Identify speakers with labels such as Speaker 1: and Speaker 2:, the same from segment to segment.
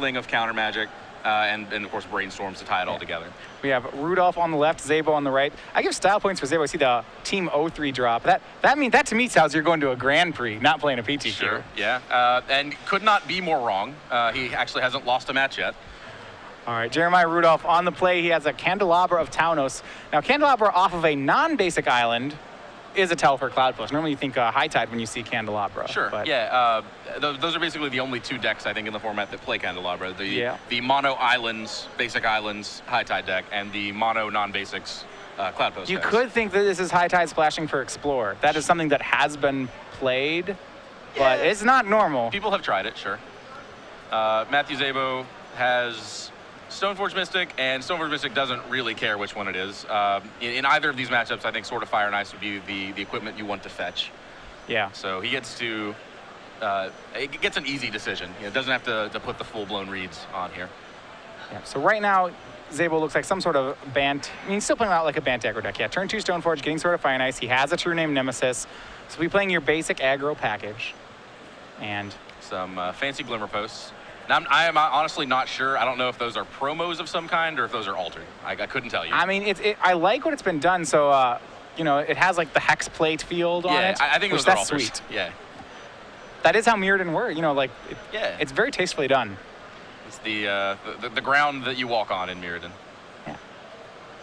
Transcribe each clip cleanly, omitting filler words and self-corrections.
Speaker 1: sprinkling of counter magic, and of course brainstorms to tie it all together.
Speaker 2: We have Rudolph on the left, Szabo on the right. I give style points for Szabo. I see the Team 03 drop. That to me sounds you're going to a Grand Prix, not playing a PT.
Speaker 1: Sure, yeah. And could not be more wrong. He actually hasn't lost a match yet.
Speaker 2: All right, Jeremiah Rudolph on the play. He has a Candelabra of Taunos. Now, Candelabra off of a non-basic island is a tell for Cloud Post. Normally you think High Tide when you see Candelabra.
Speaker 1: Sure,
Speaker 2: but
Speaker 1: yeah. Those are basically the only two decks, I think, in the format that play Candelabra. The Mono Islands, Basic Islands, High Tide deck, and the Mono Non-Basics Cloud Post
Speaker 2: You
Speaker 1: decks.
Speaker 2: could think that this is High Tide splashing for Explore. That is something that has been played, but it's not normal.
Speaker 1: People have tried it, sure. Matthew Szabo has Stoneforge Mystic, and Stoneforge Mystic doesn't really care which one it is. In either of these matchups, I think Sword of Fire and Ice would be the equipment you want to fetch.
Speaker 2: Yeah.
Speaker 1: So he gets to, it gets an easy decision. It doesn't have to put the full-blown reads on here.
Speaker 2: Yeah. So right now, Szabo looks like some sort of Bant. I mean, he's still playing out like a Bant aggro deck. Yeah, turn 2 Stoneforge, getting Sword of Fire and Ice. He has a True Name Nemesis. So we'll be playing your basic aggro package. And
Speaker 1: some fancy Glimmer Posts. Now, I am honestly not sure. I don't know if those are promos of some kind or if those are altered. I couldn't tell you.
Speaker 2: I mean, I like what it's been done. So, you know, it has like the hex plate field on it.
Speaker 1: Yeah, I think those are alters.
Speaker 2: Sweet.
Speaker 1: Yeah.
Speaker 2: That is how Mirrodin were. You know, like, it's very tastefully done.
Speaker 1: It's the ground that you walk on in Mirrodin.
Speaker 2: Yeah.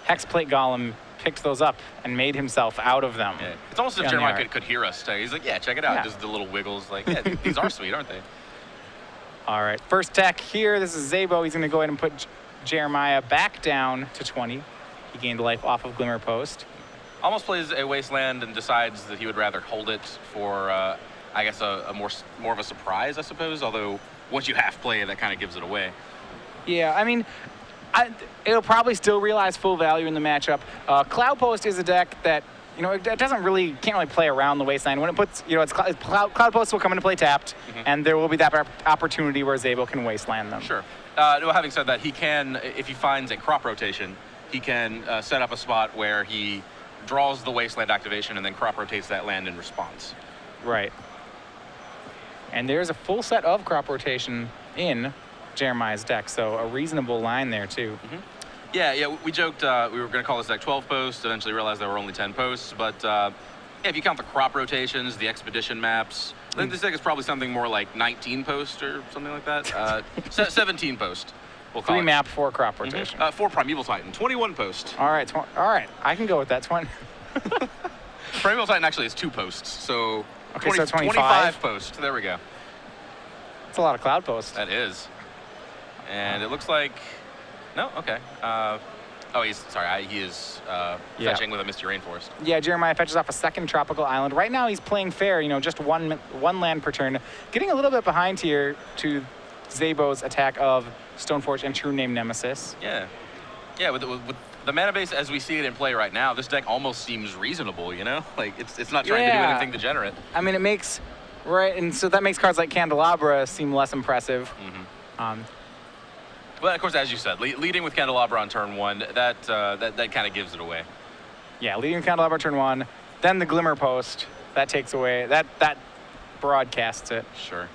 Speaker 2: Hex plate Golem picked those up and made himself out of them.
Speaker 1: Yeah. It's almost as if Jeremiah could hear us. He's like, yeah, check it out.
Speaker 2: Yeah.
Speaker 1: Just the little wiggles. Like, yeah, these are sweet, aren't they?
Speaker 2: All right, first tech here. This is Szabo. He's going to go ahead and put Jeremiah back down to 20. He gained life off of Glimmer Post.
Speaker 1: Almost plays a Wasteland and decides that he would rather hold it for, I guess, a more of a surprise, I suppose. Although once you half play it, that kind of gives it away.
Speaker 2: Yeah, I mean, it'll probably still realize full value in the matchup. Cloud Post is a deck that, you know, it can't really play around the Wasteland. When it puts, you know, Cloud Post will come into play tapped, and there will be that opportunity where Szabo can Wasteland them.
Speaker 1: Sure. Well, having said that, he can, if he finds a crop rotation, he can set up a spot where he draws the Wasteland activation and then crop rotates that land in response.
Speaker 2: Right. And there's a full set of crop rotation in Jeremiah's deck, so a reasonable line there too.
Speaker 1: Yeah, we joked we were going to call this deck 12 posts, eventually realized there were only 10 posts, but yeah, if you count the crop rotations, the expedition maps, I think this deck is probably something more like 19 post or something like that. 17 post, we'll call
Speaker 2: 3
Speaker 1: it.
Speaker 2: map, 4 crop rotation.
Speaker 1: 4 Primeval Titan, 21 post.
Speaker 2: All right, I can go with that. 20.
Speaker 1: Primeval Titan actually is 2 posts, so,
Speaker 2: okay, so
Speaker 1: 25 post, there we go.
Speaker 2: That's a lot of Cloud Posts.
Speaker 1: That is. And it looks like, no, okay. Oh, he is fetching with a Misty Rainforest.
Speaker 2: Yeah, Jeremiah fetches off a second tropical island. Right now he's playing fair, you know, just one land per turn. Getting a little bit behind here to Szabo's attack of Stoneforge and True Name Nemesis.
Speaker 1: Yeah. Yeah, with the mana base as we see it in play right now, this deck almost seems reasonable, you know? Like, it's not trying to do anything degenerate.
Speaker 2: I mean, it makes, right, and so that makes cards like Candelabra seem less impressive.
Speaker 1: Well, of course, as you said, leading with Candelabra on turn 1, that kind of gives it away.
Speaker 2: Yeah, leading with Candelabra turn 1, then the Glimmer Post, that takes away, that broadcasts it.
Speaker 1: Sure.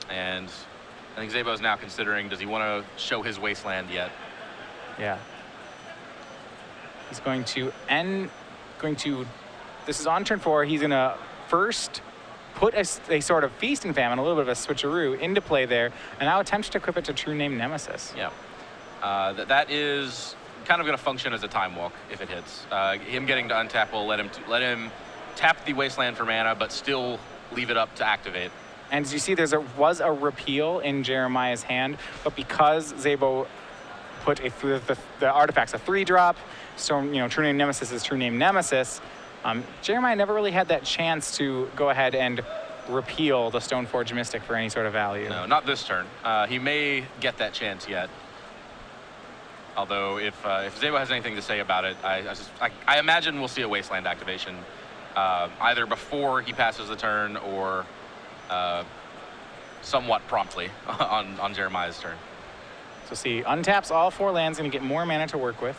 Speaker 1: And I think Szabo's now considering, does he want to show his Wasteland yet?
Speaker 2: Yeah. He's going to this is on turn 4, he's going to first put a sort of Feast and Famine, a little bit of a switcheroo, into play there, and now attempts to equip it to True Name Nemesis.
Speaker 1: Yeah. That is kind of going to function as a Time Walk if it hits. Him getting to untap will let him tap the Wasteland for mana, but still leave it up to activate.
Speaker 2: And as you see, was a repeal in Jeremiah's hand, but because Szabo put the artifacts a 3-drop, so, you know, True Name Nemesis is True Name Nemesis, Jeremiah never really had that chance to go ahead and repeal the Stoneforge Mystic for any sort of value.
Speaker 1: No, not this turn. He may get that chance yet. Although, if Szabo has anything to say about it, I imagine we'll see a Wasteland activation either before he passes the turn or somewhat promptly on Jeremiah's turn.
Speaker 2: So see, untaps all 4 lands, going to get more mana to work with.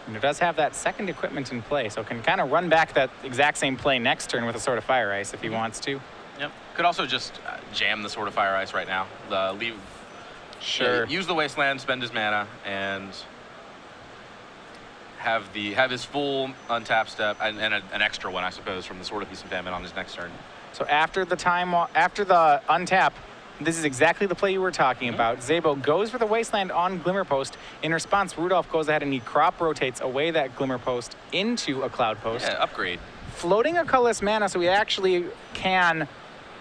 Speaker 2: And it does have that second equipment in play, so can kind of run back that exact same play next turn with a Sword of Fire Ice if he wants to.
Speaker 1: Yep. Could also just jam the Sword of Fire Ice right now. Leave.
Speaker 2: Sure.
Speaker 1: Use the Wasteland, spend his mana, and have his full untap step and an extra one, I suppose, from the Sword of Feast and Famine on his next turn.
Speaker 2: So after the untap, this is exactly the play you were talking about. Szabo goes for the Wasteland on Glimmer Post. In response, Rudolph goes ahead and he crop rotates away that Glimmer Post into a Cloud Post.
Speaker 1: Yeah, upgrade.
Speaker 2: Floating a colorless mana, so we actually can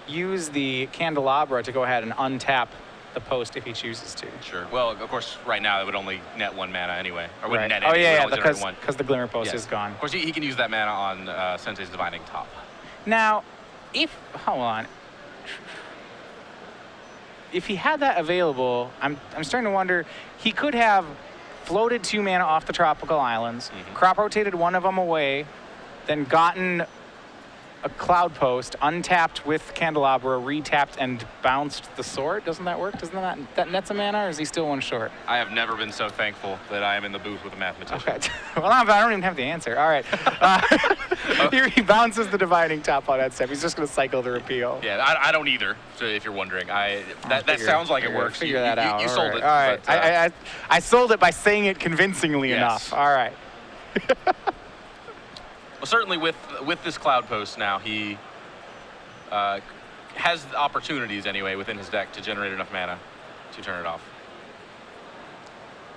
Speaker 2: use the Candelabra to go ahead and untap the post if he chooses to.
Speaker 1: Sure. Well, of course, right now it would only net 1 mana anyway. Or wouldn't net
Speaker 2: Oh,
Speaker 1: any,
Speaker 2: yeah,
Speaker 1: it would only generate one.
Speaker 2: because the Glimmer Post is gone.
Speaker 1: Of course, he can use that mana on Sensei's Divining Top.
Speaker 2: Now, hold on. If he had that available, I'm starting to wonder, he could have floated 2 mana off the tropical islands, crop rotated one of them away, then gotten a Cloud Post, untapped with Candelabra, retapped and bounced the sword. Doesn't that work? Doesn't that nets a mana, or is he still 1 short?
Speaker 1: I have never been so thankful that I am in the booth with a mathematician.
Speaker 2: Okay. Well, I don't even have the answer. All right. He bounces the Divining Top on that step. He's just going to cycle the repeal.
Speaker 1: Yeah, I don't either, so if you're wondering. That sounds like it works.
Speaker 2: Figure that out.
Speaker 1: You sold it.
Speaker 2: All right.
Speaker 1: But,
Speaker 2: I sold it by saying it convincingly enough. All right.
Speaker 1: Well, certainly with this Cloud Post now, he has opportunities anyway within his deck to generate enough mana to turn it off.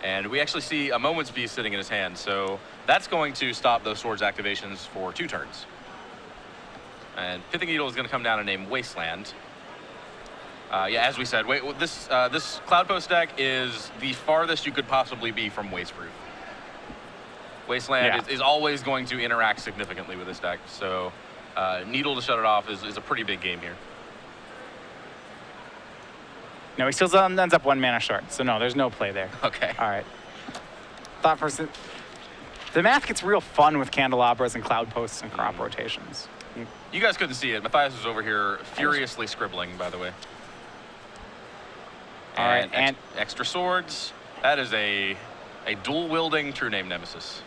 Speaker 1: And we actually see a Moment's Peace sitting in his hand, so that's going to stop those Swords activations for 2 turns. And Pithing Needle is going to come down and name Wasteland. Yeah, as we said, this Cloud Post deck is the farthest you could possibly be from Wasteproof. Wasteland is always going to interact significantly with this deck, so Needle to shut it off is a pretty big game here.
Speaker 2: No, he still ends up 1 mana short, so no, there's no play there.
Speaker 1: Okay.
Speaker 2: All right. Thought person. The math gets real fun with Candelabras and Cloud Posts and crop rotations.
Speaker 1: You guys couldn't see it. Matthias was over here furiously scribbling, by the way.
Speaker 2: All right, and
Speaker 1: extra swords. That is a dual-wielding True Name Nemesis.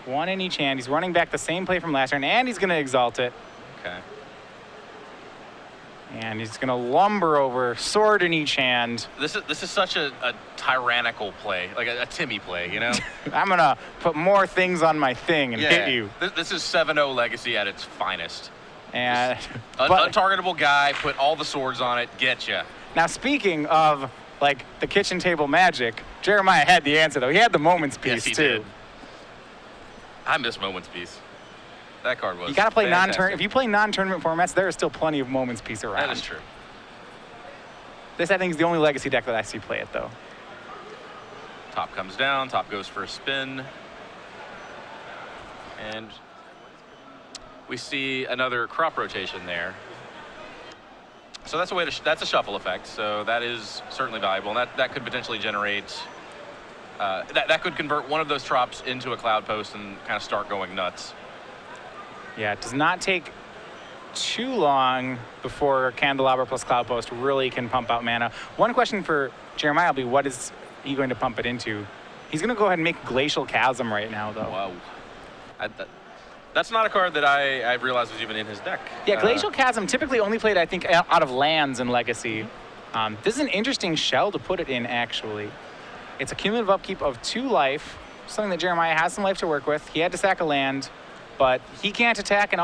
Speaker 2: 1 in each hand. He's running back the same play from last turn, and he's going to exalt it.
Speaker 1: Okay.
Speaker 2: And he's going to lumber over, sword in each hand.
Speaker 1: This is such a tyrannical play, like a Timmy play, you know?
Speaker 2: I'm going to put more things on my thing and hit you.
Speaker 1: This is 7-0 Legacy at its finest.
Speaker 2: And
Speaker 1: untargetable guy, put all the swords on it, get ya.
Speaker 2: Now, speaking of, like, the kitchen table magic, Jeremiah had the answer, though. He had the Moment's Peace,
Speaker 1: yes, he
Speaker 2: too.
Speaker 1: Did. I miss Moment's Peace. That card was
Speaker 2: You got to play
Speaker 1: fantastic.
Speaker 2: If you play non-tournament formats, there is still plenty of Moment's Peace around.
Speaker 1: That is true.
Speaker 2: This, I think, is the only Legacy deck that I see play it, though.
Speaker 1: Top comes down, top goes for a spin. And we see another crop rotation there. So that's a way to that's a shuffle effect. So that is certainly valuable, and that could potentially generate. That could convert one of those trops into a Cloud Post and kind of start going nuts.
Speaker 2: Yeah, it does not take too long before Candelabra plus Cloud Post really can pump out mana. One question for Jeremiah will be, what is he going to pump it into? He's going to go ahead and make Glacial Chasm right now, though.
Speaker 1: Wow. That's not a card that I've realized was even in his deck.
Speaker 2: Yeah, Glacial Chasm typically only played, I think, out of lands in Legacy. This is an interesting shell to put it in, actually. It's a cumulative upkeep of 2 life, something that Jeremiah has some life to work with. He had to sack a land, but he can't attack,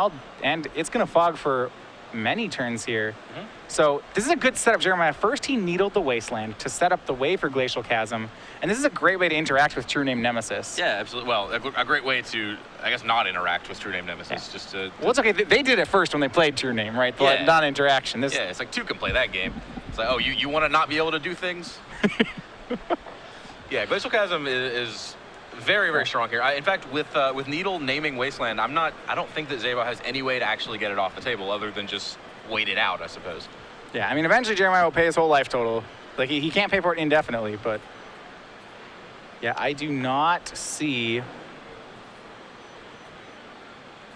Speaker 2: and it's going to fog for many turns here. So this is a good setup, Jeremiah. First, he needled the Wasteland to set up the way for Glacial Chasm, and this is a great way to interact with True Name Nemesis.
Speaker 1: Yeah, absolutely. Well, a great way to, I guess, not interact with True Name Nemesis.
Speaker 2: Yeah.
Speaker 1: Just to
Speaker 2: well, it's okay. They did it first when they played True Name, right? The non-interaction.
Speaker 1: Yeah, it's like 2 can play that game. It's like, oh, you want to not be able to do things? Yeah, Glacial Chasm is very, very strong here. In fact, with Needle naming Wasteland, I don't think that Szabo has any way to actually get it off the table other than just wait it out, I suppose.
Speaker 2: Yeah, I mean, eventually Jeremiah will pay his whole life total. Like, he can't pay for it indefinitely, but yeah, I do not see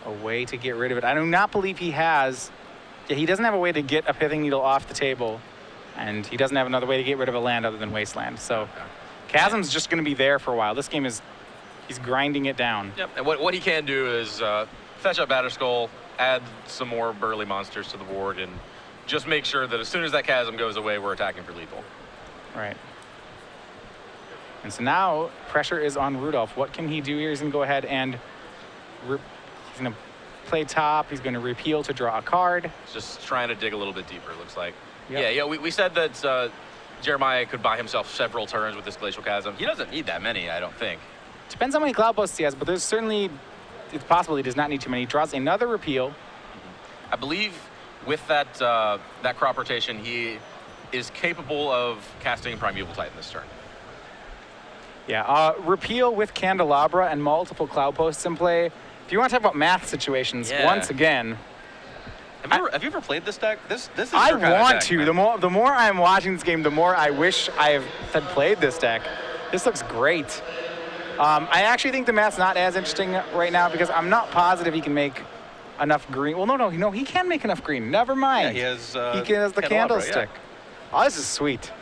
Speaker 2: a way to get rid of it. I do not believe he has. Yeah, he doesn't have a way to get a Pithing Needle off the table, and he doesn't have another way to get rid of a land other than Wasteland. So Chasm's just going to be there for a while. This game he's grinding it down.
Speaker 1: Yep, and what he can do is fetch up Batterskull, add some more burly monsters to the board, and just make sure that as soon as that chasm goes away, we're attacking for lethal.
Speaker 2: Right. And so now pressure is on Rudolph. What can he do here? He's going to go ahead and he's going to play top. He's going to repeal to draw a card.
Speaker 1: Just trying to dig a little bit deeper, it looks like.
Speaker 2: Yep.
Speaker 1: Yeah, we said that Jeremiah could buy himself several turns with this Glacial Chasm. He doesn't need that many, I don't think.
Speaker 2: Depends how many Cloud Posts he has, but there's certainly, it's possible he does not need too many. He draws another repeal.
Speaker 1: I believe with that that crop rotation, he is capable of casting Primeval Titan this turn.
Speaker 2: Yeah, repeal with Candelabra and multiple Cloud Posts in play. If you want to talk about math situations, once again,
Speaker 1: have you ever played this deck? This is
Speaker 2: I
Speaker 1: your kind of
Speaker 2: want
Speaker 1: deck,
Speaker 2: to.
Speaker 1: man.
Speaker 2: The more I'm watching this game, the more I wish I had played this deck. This looks great. I actually think the math's not as interesting right now because I'm not positive he can make enough green. Well, no, he can make enough green. Never mind.
Speaker 1: Yeah, he has
Speaker 2: the candlestick.
Speaker 1: Yeah.
Speaker 2: Oh, this is sweet.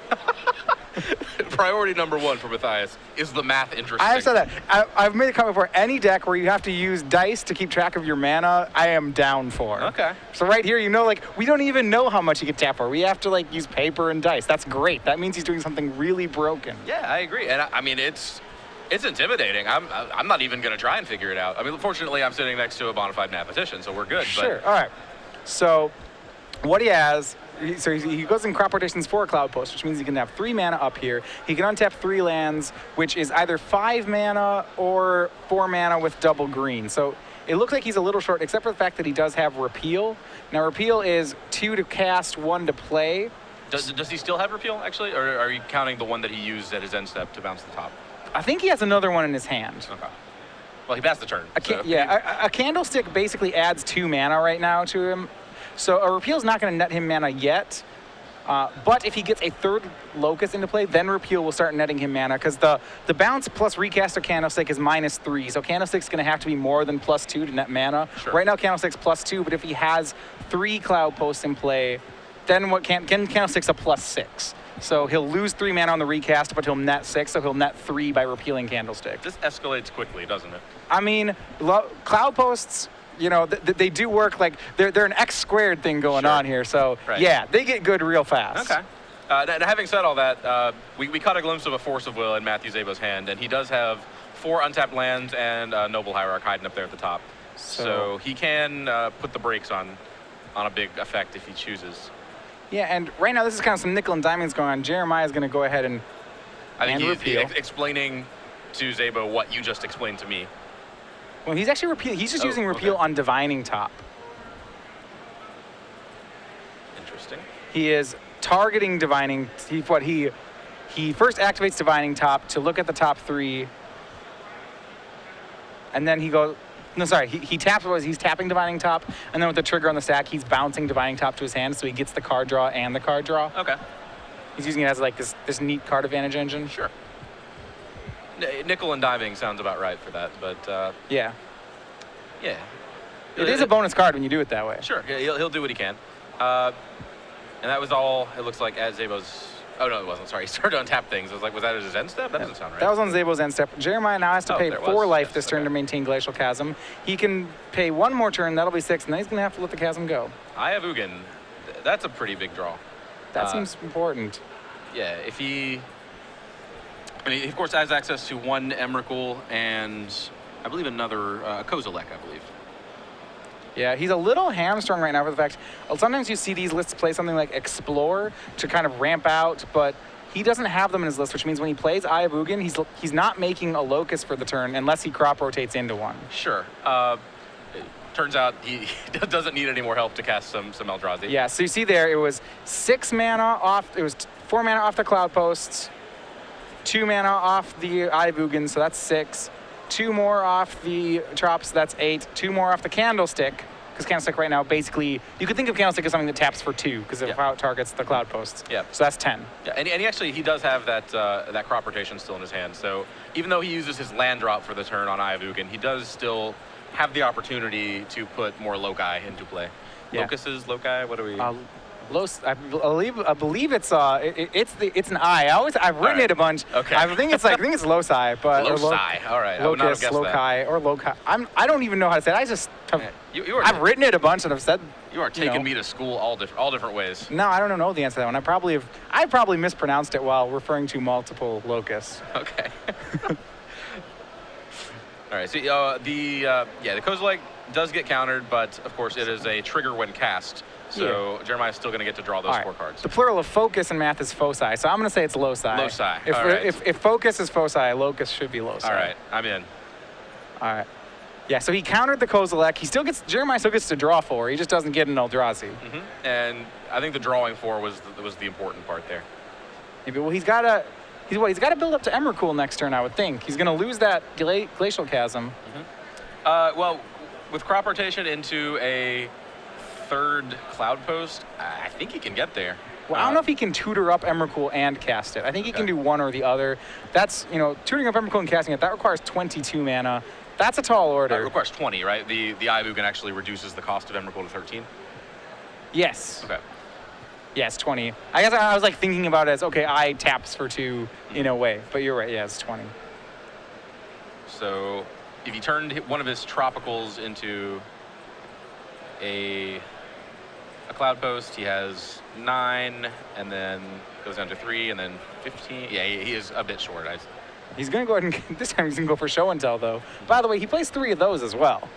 Speaker 1: Priority number one for Matthias is the math interesting.
Speaker 2: I've said that. I've made a comment before. Any deck where you have to use dice to keep track of your mana, I am down for.
Speaker 1: Okay.
Speaker 2: So right here, we don't even know how much he can tap for. We have to use paper and dice. That's great. That means he's doing something really broken.
Speaker 1: Yeah, I agree. And I mean, it's intimidating. I'm not even going to try and figure it out. I mean, fortunately, I'm sitting next to a bona fide mathematician, so we're good.
Speaker 2: Sure.
Speaker 1: But
Speaker 2: All right. So what he has, he goes in crop rotations for a Cloud Post, which means he can have 3 mana up here. He can untap 3 lands, which is either 5 mana or 4 mana with double green. So it looks like he's a little short, except for the fact that he does have repeal. Now, repeal is 2 to cast, 1 to play.
Speaker 1: Does he still have repeal, actually? Or are you counting the one that he used at his end step to bounce the top?
Speaker 2: I think he has another one in his hand.
Speaker 1: Okay. Well, he passed the turn.
Speaker 2: A candlestick basically adds 2 mana right now to him. So a repeal's not going to net him mana yet. But if he gets a 3rd locus into play, then repeal will start netting him mana because the bounce plus recast of candlestick is -3. So candlestick's going to have to be more than +2 to net mana.
Speaker 1: Sure.
Speaker 2: Right now candlestick's +2, but if he has 3 Cloud Posts in play, then candlestick's a +6. So he'll lose 3 mana on the recast, but he'll net 6, so he'll net 3 by repealing candlestick.
Speaker 1: This escalates quickly, doesn't it?
Speaker 2: I mean, Cloud Posts, they do work they're an X squared thing going on here. So yeah, they get good real fast.
Speaker 1: Okay. Now, having said all that, we caught a glimpse of a Force of Will in Matthew Szabo's hand, and he does have 4 untapped lands and Noble Hierarch hiding up there at the top. So he can put the brakes on a big effect if he chooses.
Speaker 2: Yeah, and right now this is kind of some nickel and diamonds going on. Jeremiah's going to go ahead and
Speaker 1: I think he's
Speaker 2: repeal.
Speaker 1: Explaining to Szabo what you just explained to me.
Speaker 2: Well, he's actually He's just using repeal on divining top.
Speaker 1: Interesting.
Speaker 2: He is targeting divining. He first activates divining top to look at the top 3, and then he goes. No, sorry. He taps. He's tapping divining top, and then with the trigger on the stack, he's bouncing divining top to his hand, so he gets the card draw and the card draw.
Speaker 1: Okay.
Speaker 2: He's using it as this neat card advantage engine.
Speaker 1: Sure. Nickel and diming sounds about right for that, but
Speaker 2: yeah.
Speaker 1: Yeah.
Speaker 2: It is a bonus card when you do it that way.
Speaker 1: Sure. He'll do what he can. And that was all. It looks like at Szabo's. Oh no, it wasn't. Sorry, he started to untap things. I was like, was that his end step? That doesn't sound right.
Speaker 2: That was on Szabo's end step. Jeremiah now has to pay 4 life this turn to maintain Glacial Chasm. He can pay 1 more turn. That'll be 6, and then he's going to have to let the chasm go.
Speaker 1: I have Ugin. That's a pretty big draw.
Speaker 2: That seems important.
Speaker 1: Yeah, if he... I mean, he, of course, has access to 1 Emrakul and I believe another Kozilek, I believe.
Speaker 2: Yeah, he's a little hamstrung right now for the fact sometimes you see these lists play something like Explore to kind of ramp out, but he doesn't have them in his list, which means when he plays Eye of Ugin, he's not making a locus for the turn unless he crop rotates into one.
Speaker 1: Sure. Turns out he doesn't need any more help to cast some Eldrazi.
Speaker 2: Yeah, so you see there, it was 6 mana off, it was 4 mana off the Cloud Posts, 2 mana off the Eye of Ugin, so that's 6. 2 more off the Trops, that's 8. 2 more off the Candlestick, because Candlestick right now basically, you could think of Candlestick as something that taps for 2, because of how it targets the Cloud Posts.
Speaker 1: Yeah.
Speaker 2: So that's 10.
Speaker 1: Yeah, and he does have that crop rotation still in his hand. So even though he uses his land drop for the turn on Eye of Ugin, he does still have the opportunity to put more loci into play.
Speaker 2: Yeah.
Speaker 1: Locuses, loci, what do we?
Speaker 2: I believe it's it's an I. I've written
Speaker 1: right.
Speaker 2: it a bunch.
Speaker 1: Okay.
Speaker 2: I think it's loci, but or
Speaker 1: Loci. All right. I would not have
Speaker 2: locus,
Speaker 1: guessed
Speaker 2: loci, or loci. I don't even know how to say it. I just have,
Speaker 1: You are,
Speaker 2: I've written it a bunch and I've said.
Speaker 1: you are taking
Speaker 2: know.
Speaker 1: me to school all different ways.
Speaker 2: No, I don't know the answer to that one. I probably mispronounced it while referring to multiple locus.
Speaker 1: Okay. All right. So the Kozilek does get countered, but of course it is a trigger when cast. So Jeremiah's still going to get to draw those
Speaker 2: All right.
Speaker 1: 4 cards.
Speaker 2: The plural of focus in math is foci, so I'm going to say it's loci.
Speaker 1: Loci.
Speaker 2: If,
Speaker 1: All right.
Speaker 2: if focus is foci, locus should be loci.
Speaker 1: All right. I'm in.
Speaker 2: All right. Yeah, so he countered the Kozilek. Jeremiah still gets to draw 4. He just doesn't get an Eldrazi.
Speaker 1: Mm-hmm. And I think the drawing 4 was the important part there.
Speaker 2: Maybe, well, he's got to build up to Emrakul next turn, I would think. He's going to lose that Glacial Chasm.
Speaker 1: Well, with crop rotation into a 3rd Cloud Post, I think he can get there.
Speaker 2: Well, I don't know if he can tutor up Emrakul and cast it. I think he can do one or the other. That's, tutoring up Emrakul and casting it, that requires 22 mana. That's a tall order.
Speaker 1: It requires 20, right? The Ivugan actually reduces the cost of Emrakul to 13.
Speaker 2: Yes.
Speaker 1: Okay.
Speaker 2: Yes, 20. I guess I was like thinking about it as, okay, I taps for 2 in a way. But you're right, yeah, it's 20.
Speaker 1: So if he turned one of his tropicals into a Cloud Post, he has 9, and then goes down to 3, and then 15. Yeah, he is a bit short.
Speaker 2: He's going to go ahead and, this time he's going to go for show and tell, though. By the way, he plays 3 of those as well.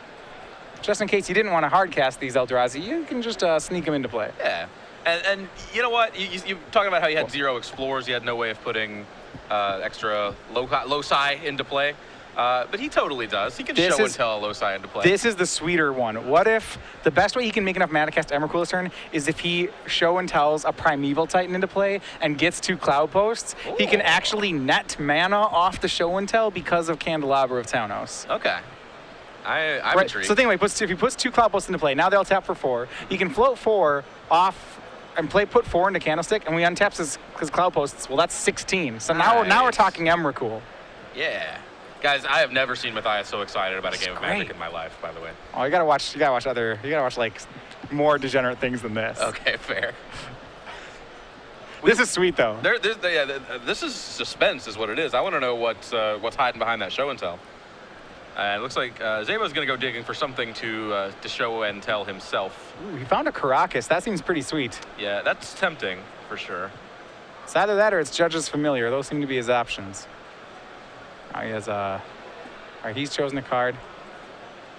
Speaker 2: Just in case you didn't want to hard cast these Eldrazi, you can just sneak them into play.
Speaker 1: Yeah. And you know what? You talking about how he had 0 explores, he had no way of putting extra loci into play. But he totally does. He can show and tell loci into play.
Speaker 2: This is the sweeter one. What if the best way he can make enough mana to cast Emrakul this turn is if he show and tells a Primeval Titan into play and gets 2 Cloud Posts, he can actually net mana off the show and tell because of Candelabra of Taunos.
Speaker 1: Okay. I'm intrigued.
Speaker 2: So anyway, if he puts 2 Cloud Posts into play, now they'll tap for 4. He can float 4 off and put 4 into Candlestick, and we untaps his Cloud Posts. Well, that's 16. So now we're talking Emrakul.
Speaker 1: Yeah. Guys, I have never seen Matthias so excited about a game of Magic in my life, by the way.
Speaker 2: Oh, you gotta watch like more degenerate things than this.
Speaker 1: Okay, fair.
Speaker 2: This is sweet though.
Speaker 1: This is suspense, is what it is. I want to know what's hiding behind that show and tell. It looks like Szabo's going to go digging for something to show and tell himself.
Speaker 2: Ooh, he found a Karakas. That seems pretty sweet.
Speaker 1: Yeah, that's tempting for sure.
Speaker 2: It's either that or it's Judge's Familiar. Those seem to be his options. Oh, he has all right, he's chosen a card.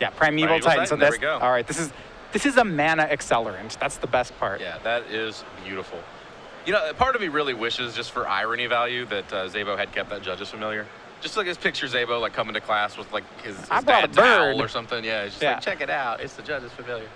Speaker 2: Yeah, Primeval Titan. So
Speaker 1: there we go.
Speaker 2: All right, this is a mana accelerant. That's the best part.
Speaker 1: Yeah, that is beautiful. Part of me really wishes, just for irony value, that Szabo had kept that Judge's Familiar. Just like his picture, Szabo, like coming to class with like his dad's owl or something. Yeah, it's just like, check it out. It's the Judge's Familiar.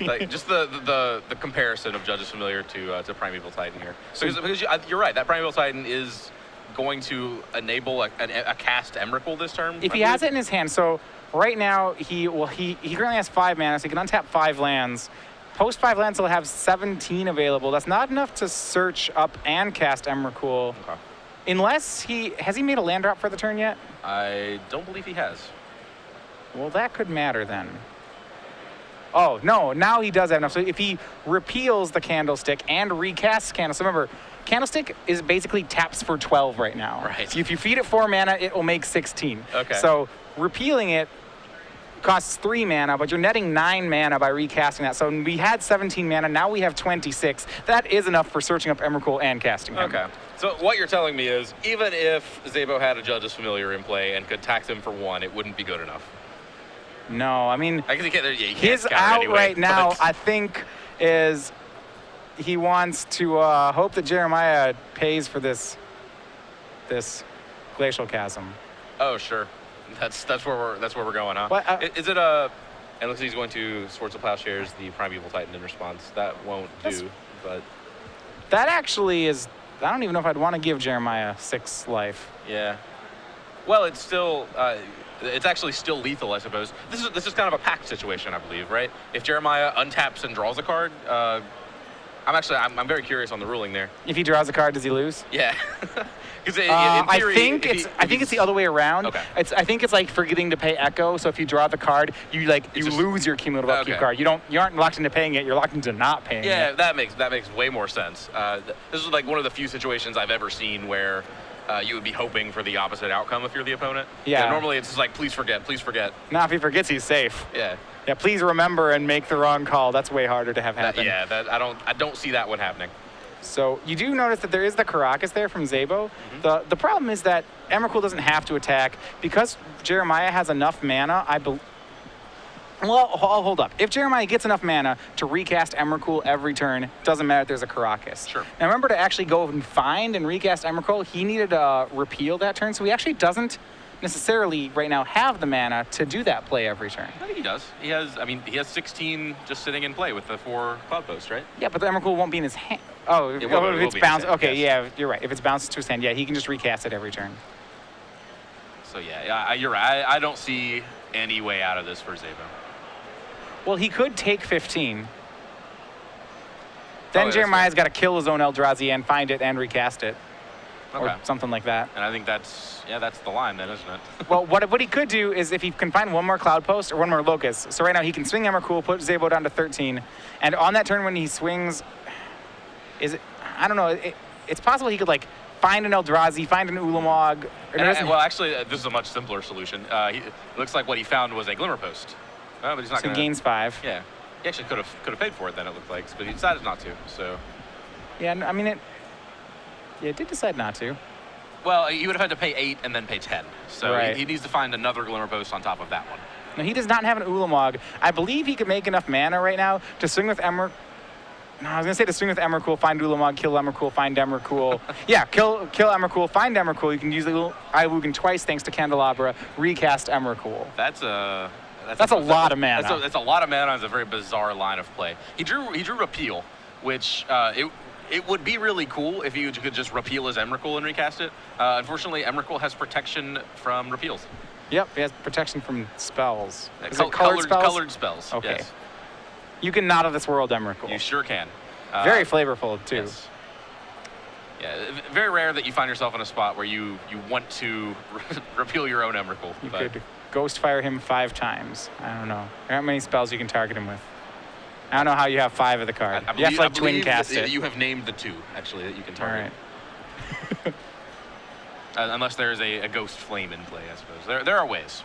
Speaker 1: Like just the comparison of Judge's Familiar to Primeval Titan here. So because you're right, that Primeval Titan is going to enable a cast Emrakul this turn.
Speaker 2: If he has it in his hand, so right now he currently has 5 mana, so he can untap 5 lands. Post 5 lands, he'll have 17 available. That's not enough to search up and cast Emrakul.
Speaker 1: Okay.
Speaker 2: Unless has he made a land drop for the turn yet?
Speaker 1: I don't believe he has.
Speaker 2: Well, that could matter then. Oh, no, now he does have enough. So if he repeals the Candlestick and recasts Candlestick, remember, Candlestick is basically taps for 12 right now.
Speaker 1: Right.
Speaker 2: So if you feed it 4 mana, it will make 16.
Speaker 1: Okay.
Speaker 2: So repealing it costs 3 mana, but you're netting 9 mana by recasting that. So we had 17 mana, now we have 26. That is enough for searching up Emrakul and casting him.
Speaker 1: Okay. So what you're telling me is, even if Szabo had a Judge's Familiar in play and could tax him for 1, it wouldn't be good enough.
Speaker 2: No, I mean,
Speaker 1: he can't
Speaker 2: his out
Speaker 1: anyway,
Speaker 2: right now, I think, is he wants to hope that Jeremiah pays for this Glacial Chasm.
Speaker 1: Oh, sure. That's where we're going, huh?
Speaker 2: What,
Speaker 1: is it a? And looks like he's going to Swords of Plowshares, the Primeval Titan in response. That won't do, but
Speaker 2: that actually is. I don't even know if I'd want to give Jeremiah 6 life.
Speaker 1: Yeah. Well, it's still. It's actually still lethal, I suppose. This is kind of a pact situation, I believe, right? If Jeremiah untaps and draws a card, I'm very curious on the ruling there.
Speaker 2: If he draws a card, does he lose?
Speaker 1: Yeah. Because
Speaker 2: I think it's the other way around.
Speaker 1: Okay.
Speaker 2: I think it's like forgetting to pay Echo. So if you draw the card, you lose your cumulative upkeep card. You aren't locked into paying it. You're locked into not paying it.
Speaker 1: Yeah, that makes way more sense. This is like one of the few situations I've ever seen where you would be hoping for the opposite outcome if you're the opponent.
Speaker 2: Yeah.
Speaker 1: Normally it's just like, please forget, please forget.
Speaker 2: Now if he forgets, he's safe.
Speaker 1: Yeah.
Speaker 2: Yeah. Please remember and make the wrong call. That's way harder to have happen.
Speaker 1: I don't see that one happening.
Speaker 2: So you do notice that there is the Caracas there from Szabo.
Speaker 1: Mm-hmm.
Speaker 2: The problem is that Emrakul doesn't have to attack because Jeremiah has enough mana. Well, I'll hold up. If Jeremiah gets enough mana to recast Emrakul every turn, doesn't matter if there's a Caracas.
Speaker 1: Sure.
Speaker 2: Now remember to actually go and find and recast Emrakul, he needed to repeal that turn, so he actually doesn't necessarily right now have the mana to do that play every turn.
Speaker 1: I think he does. He has 16 just sitting in play with the 4 Cloud Posts, right?
Speaker 2: Yeah, but the Emrakul won't be in his hand. Oh, if it's bounced. Okay, yeah, you're right. If it's bounced to his hand, yeah, he can just recast it every turn.
Speaker 1: So yeah, you're right. I don't see any way out of this for Szabo.
Speaker 2: Well, he could take 15. Then
Speaker 1: yeah,
Speaker 2: Jeremiah's got to kill his own Eldrazi and find it and recast it.
Speaker 1: Okay.
Speaker 2: Or something like that.
Speaker 1: And I think that's the line then, isn't it?
Speaker 2: Well, what he could do is if he can find one more Cloud Post or one more Locust. So right now he can swing Emrakul, put Szabo down to 13. And on that turn when he swings, I don't know, it's possible he could like find an Eldrazi, find an Ulamog.
Speaker 1: Well, actually, this is a much simpler solution. It looks like what he found was a Glimmer Post. But he's not
Speaker 2: so he gains 5.
Speaker 1: Yeah. He actually could have paid for it then, it looked like, but he decided not to, so.
Speaker 2: Yeah, I mean, it did decide not to.
Speaker 1: Well, he would have had to pay 8 and then pay 10. So
Speaker 2: right.
Speaker 1: he needs to find another Glimmer Post on top of that one.
Speaker 2: No, he does not have an Ulamog. I believe he could make enough mana right now to swing with Emrakul. No, I was going to say to swing with Emrakul, find Ulamog, kill Emrakul, find Emrakul. Yeah, kill Emrakul, find Emrakul. You can use the Iwugan twice thanks to Candelabra, recast Emrakul.
Speaker 1: That's a
Speaker 2: lot of mana.
Speaker 1: That's a lot of mana. It's a very bizarre line of play. He drew Repeal, which it would be really cool if you could just repeal his Emrakul and recast it. Unfortunately, Emrakul has protection from repeals.
Speaker 2: Yep, he has protection from spells. Is
Speaker 1: it
Speaker 2: it colored spells?
Speaker 1: Colored spells,
Speaker 2: okay.
Speaker 1: Yes.
Speaker 2: You can Not of This World Emrakul.
Speaker 1: You sure can.
Speaker 2: Very flavorful, too.
Speaker 1: Yes. Yeah, very rare that you find yourself in a spot where you want to repeal your own Emrakul.
Speaker 2: You could Ghostfire him 5 times. I don't know. There aren't many spells you can target him with. I don't know how you have 5 of the card. You have to like twin cast it.
Speaker 1: You have named the 2, actually, that you can target.
Speaker 2: All right.
Speaker 1: Unless there is a Ghost Flame in play, I suppose. There are ways.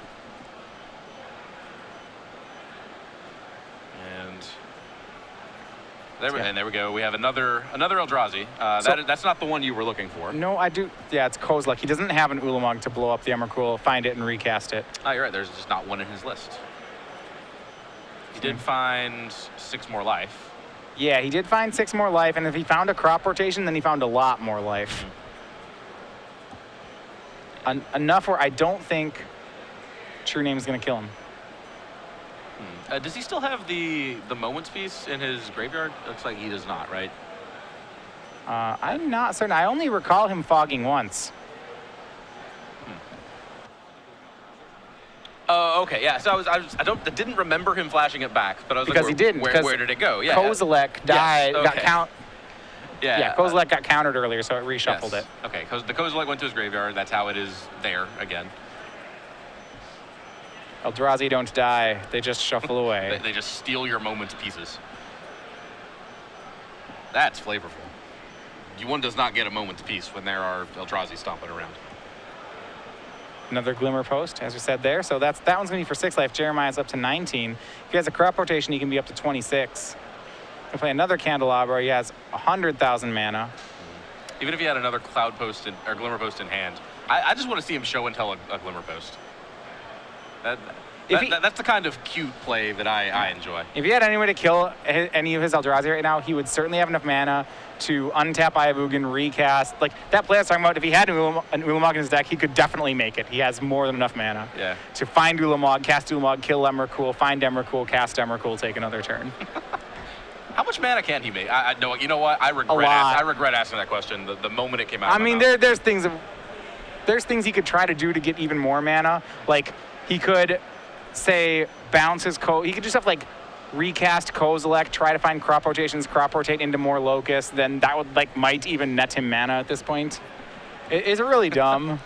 Speaker 1: And there we go. We have another Eldrazi. That's not the one you were looking for.
Speaker 2: No, I do. Yeah, it's Kozilek. He doesn't have an Ulamog to blow up the Emrakul, find it, and recast it.
Speaker 1: Oh, you're right. There's just not one in his list. He did find 6 more life.
Speaker 2: Yeah, he did find 6 more life, and if he found a crop rotation, then he found a lot more life. Enough where I don't think True Name is going to kill him.
Speaker 1: Does he still have the Moments piece in his graveyard? Looks like he does not, right?
Speaker 2: I'm not certain. I only recall him fogging once.
Speaker 1: Oh, okay, yeah. So I didn't remember him flashing it back, but I was
Speaker 2: because
Speaker 1: like,
Speaker 2: he didn't.
Speaker 1: Where did it go? Yeah.
Speaker 2: Kozilek died.
Speaker 1: Yes, okay.
Speaker 2: Yeah, Kozilek got countered earlier, so it reshuffled it.
Speaker 1: Okay, the Kozilek went to his graveyard. That's how it is there again.
Speaker 2: Eldrazi don't die. They just shuffle away.
Speaker 1: They just steal your Moments pieces. That's flavorful. One does not get a Moments piece when there are Eldrazi stomping around.
Speaker 2: Another Glimmer Post, as we said there. So that one's going to be for 6 life. Jeremiah's up to 19. If he has a crop rotation, he can be up to 26. He'll play another Candelabra. He has 100,000 mana.
Speaker 1: Even if he had another Cloud Post or Glimmer Post in hand, I just want to see him show and tell a Glimmer Post. That's the kind of cute play that I enjoy. If
Speaker 2: he had any way to kill any of his Eldrazi right now, he would certainly have enough mana to untap Iwugan, recast. Like that play I was talking about, if he had an Ulamog in his deck, he could definitely make it. He has more than enough mana to find Ulamog, cast Ulamog, kill Emrakul, find Emrakul, cast Emrakul, take another turn.
Speaker 1: How much mana can he make? I know. You know what? I regret asking that question the moment it came out.
Speaker 2: I mean, there's things he could try to do to get even more mana. Like he could say bounce his he could do stuff like recast Kozilek, try to find crop rotations, crop rotate into more Locust, then that would might even net him mana at this point. Is it really dumb?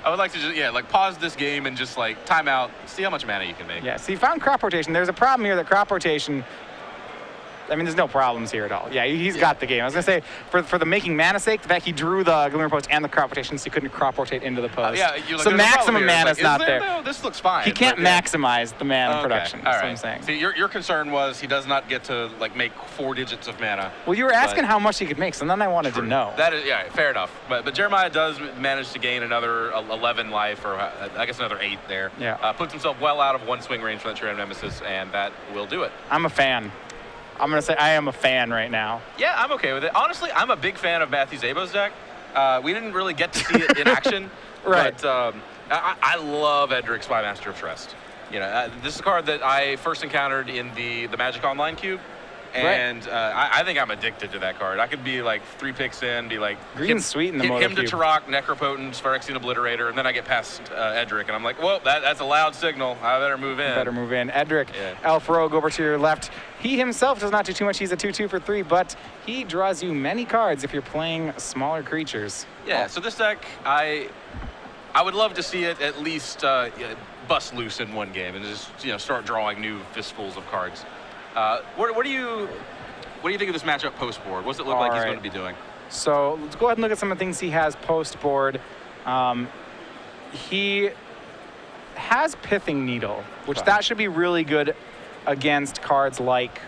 Speaker 1: I would like to just, pause this game and just, time out, see how much mana you can make.
Speaker 2: Yeah, so you found crop rotation. There's a problem here that crop rotation, I mean, there's no problems here at all. Yeah, he's got the game. I was going to say, for the making mana sake, the fact he drew the Glimmer Post and the crop rotation, so he couldn't crop rotate into the post. So maximum mana is not there.
Speaker 1: No, this looks fine.
Speaker 2: He can't maximize the mana production. That's what I'm saying.
Speaker 1: See, your concern was he does not get to, make 4 digits of mana.
Speaker 2: Well, you were asking how much he could make, so then I wanted to know.
Speaker 1: That is, fair enough. But Jeremiah does manage to gain another 11 life, or I guess another 8 there.
Speaker 2: Yeah.
Speaker 1: Puts himself well out of 1 swing range for that True Name Nemesis, and that will do it.
Speaker 2: I'm a fan. I'm going to say I am a fan right now.
Speaker 1: Yeah, I'm okay with it. Honestly, I'm a big fan of Matthew Szabo's deck. We didn't really get to see it in action.
Speaker 2: Right.
Speaker 1: But I love Edric's Spymaster of Trust. This is a card that I first encountered in the Magic Online cube. And I think I'm addicted to that card. I could be 3 picks in, be
Speaker 2: green's sweet in the
Speaker 1: hit him to
Speaker 2: cube.
Speaker 1: Turok, Necropotent, Phyrexian Obliterator, and then I get past Edric, and I'm like, whoa, that's a loud signal. I better move in. Edric,
Speaker 2: Elf Rogue over to your left. He himself does not do too much. He's a 2/2 for 3, but he draws you many cards if you're playing smaller creatures.
Speaker 1: Yeah, so this deck, I would love to see it at least bust loose in one game and just start drawing new fistfuls of cards. What do you think of this matchup post board? What's it look like he's going to be doing?
Speaker 2: So let's go ahead and look at some of the things he has post board. He has Pithing Needle, which that should be really good against cards like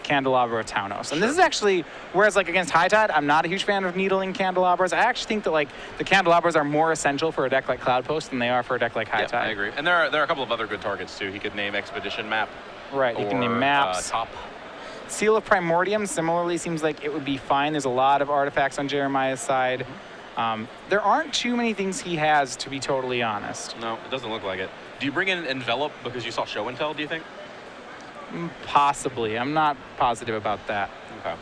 Speaker 2: Candelabra Taunos. And this is actually, whereas against High Tide, I'm not a huge fan of needling Candelabras. I actually think that the Candelabras are more essential for a deck like Cloud Post than they are for a deck like High Tide.
Speaker 1: I agree. And there are a couple of other good targets too. He could name Expedition Map.
Speaker 2: Right, you can name maps.
Speaker 1: Top.
Speaker 2: Seal of Primordium similarly seems like it would be fine. There's a lot of artifacts on Jeremiah's side. There aren't too many things he has, to be totally honest.
Speaker 1: No, it doesn't look like it. Do you bring in Envelop because you saw Show and Tell, do you think?
Speaker 2: Possibly. I'm not positive about that.
Speaker 1: Okay.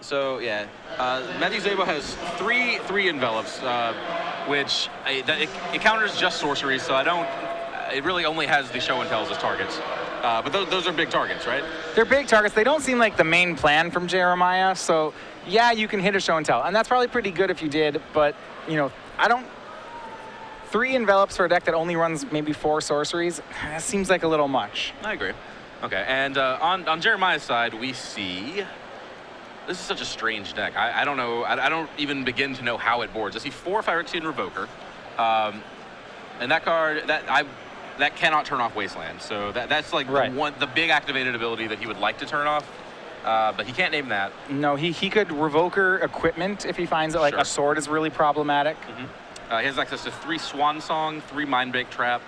Speaker 1: So, Matthew Szabo has three envelops, which it counters just sorceries, so it really only has the Show and Tells as targets. But those are big targets, right?
Speaker 2: They're big targets. They don't seem like the main plan from Jeremiah, so yeah, you can hit a Show and Tell. And that's probably pretty good if you did, but, 3 envelops for a deck that only runs maybe 4 sorceries, that seems like a little much.
Speaker 1: I agree. Okay, and on Jeremiah's side, we see... This is such a strange deck. I don't know. I don't even begin to know how it boards. I see 4 Phyrexian Revoker, and that card that cannot turn off Wasteland. So that's the big activated ability that he would like to turn off, but he can't name that.
Speaker 2: No, he could Revoker equipment if he finds that a sword is really problematic.
Speaker 1: Mm-hmm. He has access to 3 Swan Song, 3 Mindbreak Trap,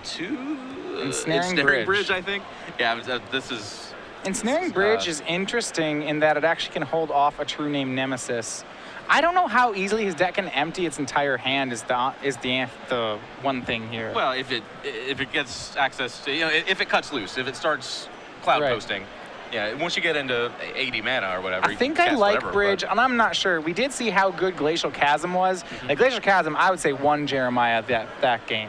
Speaker 1: 2
Speaker 2: Ensnaring
Speaker 1: Bridge, I think. Yeah, this is.
Speaker 2: Ensnaring Bridge is interesting in that it actually can hold off a True Name Nemesis. I don't know how easily his deck can empty its entire hand is the one thing here.
Speaker 1: Well, if it gets access to, if it cuts loose, if it starts cloud posting, once you get into 80 mana or whatever.
Speaker 2: I think I like Bridge, and I'm not sure. We did see how good Glacial Chasm was.
Speaker 1: Mm-hmm.
Speaker 2: Glacial Chasm, I would say, won Jeremiah that game.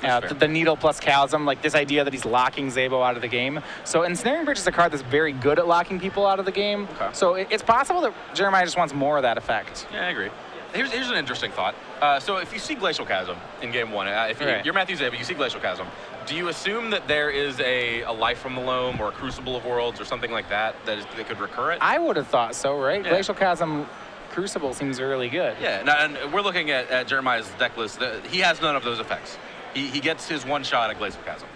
Speaker 2: The Needle plus Chasm, this idea that he's locking Szabo out of the game. So Ensnaring Bridge is a card that's very good at locking people out of the game.
Speaker 1: Okay.
Speaker 2: So it's possible that Jeremiah just wants more of that effect.
Speaker 1: Yeah, I agree. Here's an interesting thought. So if you see Glacial Chasm in game 1, if you're Matthew Szabo, you see Glacial Chasm, do you assume that there is a Life from the Loam or a Crucible of Worlds or something like that that could recur it?
Speaker 2: I would have thought so, right?
Speaker 1: Yeah.
Speaker 2: Glacial Chasm Crucible seems really good.
Speaker 1: Yeah, and we're looking at Jeremiah's deck list. He has none of those effects. He gets his one shot at Glacial Chasm.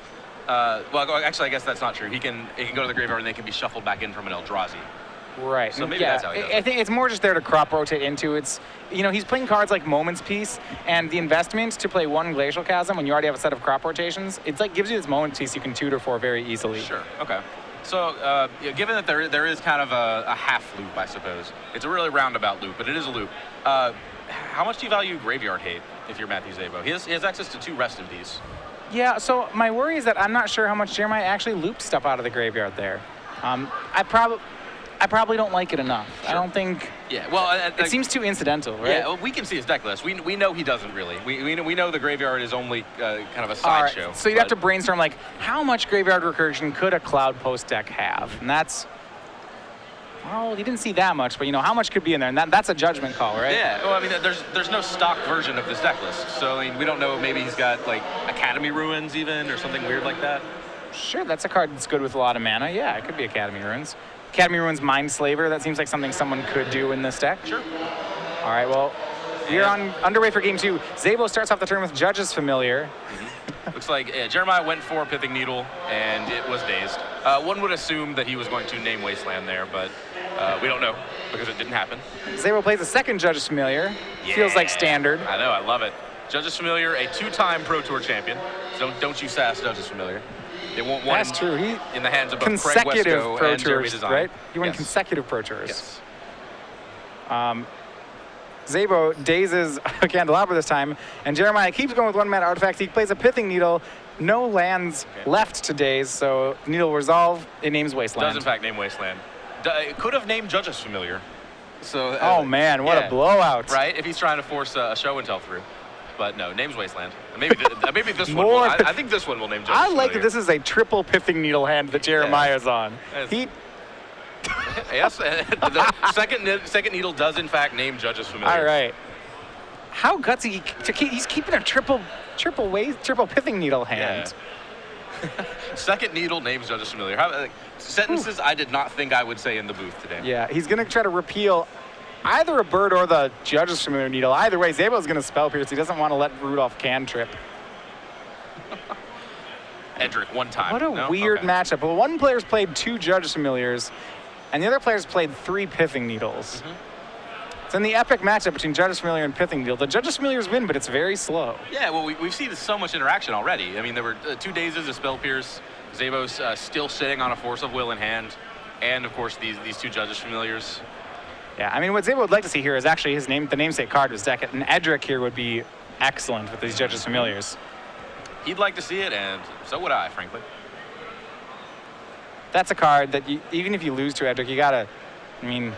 Speaker 1: Well, actually, I guess that's not true. He can go to the graveyard and they can be shuffled back in from an Eldrazi.
Speaker 2: Right.
Speaker 1: So maybe that's how he does it.
Speaker 2: I think it's more just there to crop rotate into. It's, he's playing cards like Moment's Peace, and the investment to play 1 Glacial Chasm when you already have a set of crop rotations, it's gives you this Moment's Peace you can tutor for very easily.
Speaker 1: Sure. Okay. So, given that there is kind of a half loop, I suppose, it's a really roundabout loop, but it is a loop. How much do you value Graveyard Hate if you're Matthew Szabo? He has access to 2 Rest in Peace.
Speaker 2: Yeah, so my worry is that I'm not sure how much Jeremiah actually loops stuff out of the graveyard there. I probably don't like it enough.
Speaker 1: Sure.
Speaker 2: I don't think
Speaker 1: Yeah, well,
Speaker 2: it seems too incidental, right?
Speaker 1: Yeah, well, we can see his deck list. We know he doesn't really. We know the graveyard is only kind of a
Speaker 2: All right,
Speaker 1: sideshow.
Speaker 2: so you'd have to brainstorm like how much graveyard recursion could a Cloud Post deck have, and that's. Well, you didn't see that much, but how much could be in there, and that's a judgment call, right?
Speaker 1: Yeah, well, I mean, there's no stock version of this deck list, so I mean, we don't know. Maybe he's got like Academy Ruins even, or something weird like that.
Speaker 2: Sure, that's a card that's good with a lot of mana. Yeah, it could be Academy Ruins. Academy Ruins Mind Slaver. That seems like something someone could do in this deck.
Speaker 1: Sure.
Speaker 2: All right, well, we're underway for game 2. Szabo starts off the turn with Judge's Familiar.
Speaker 1: Looks like Jeremiah went for Pithing Needle, and it was dazed. One would assume that he was going to name Wasteland there, but we don't know because it didn't happen.
Speaker 2: Szabo plays a second Judge's Familiar. Feels like standard.
Speaker 1: I know, I love it. Judge's Familiar, a 2-time Pro Tour champion. So don't you sass Judge's Familiar. They won't want
Speaker 2: That's true. He
Speaker 1: in the hands of both Craig
Speaker 2: consecutive
Speaker 1: Wesco
Speaker 2: Pro
Speaker 1: and Jeremy
Speaker 2: Tours,
Speaker 1: Design.
Speaker 2: right? He won
Speaker 1: Yes.
Speaker 2: consecutive Pro Tours.
Speaker 1: Yes.
Speaker 2: Szabo dazes a Candelabra this time, and Jeremiah keeps going with 1-mana artifacts. He plays a Pithing Needle. No lands left to daze, so Needle will resolve. It names Wasteland.
Speaker 1: Does in fact name Wasteland. It could have named Judge's Familiar. So.
Speaker 2: Oh man, what a blowout!
Speaker 1: Right? If he's trying to force a show and tell through. But no, name's Wasteland. Maybe this one.
Speaker 2: More-
Speaker 1: I think this one will name Judge's
Speaker 2: I like
Speaker 1: Familiar.
Speaker 2: that this is a triple Pithing Needle hand that Jeremiah's on.
Speaker 1: Yes.
Speaker 2: He
Speaker 1: Yes, the second needle does in fact name Judge's Familiar.
Speaker 2: all right. How gutsy he's keeping a triple Pithing Needle hand.
Speaker 1: Second needle names Judge's Familiar. Sentences I did not think I would say in the booth today.
Speaker 2: Yeah, he's gonna try to repeal either a bird or the Judge's Familiar Needle. Either way, Szabo's gonna Spell Pierce. He doesn't want to let Rudolph cantrip.
Speaker 1: Edric one time.
Speaker 2: What a
Speaker 1: No?
Speaker 2: weird
Speaker 1: Okay.
Speaker 2: matchup. Well, one player's played 2 Judge's Familiars, and the other player's played 3 Pithing Needles. So in the epic matchup between Judge's Familiar and Pithing Needle, the Judge's Familiars win, but it's very slow.
Speaker 1: Yeah, well, we've seen so much interaction already. I mean, there were 2 dazes, a Spell Pierce, Szabo's still sitting on a Force of Will in hand, and of course these 2 Judge's Familiars.
Speaker 2: Yeah, I mean, what Szabo would like to see here is actually the namesake card of his deck. An Edric here would be excellent with these Judge's Familiars.
Speaker 1: He'd like to see it, and so would I, frankly.
Speaker 2: That's a card that even if you lose to Edric, you gotta, I mean,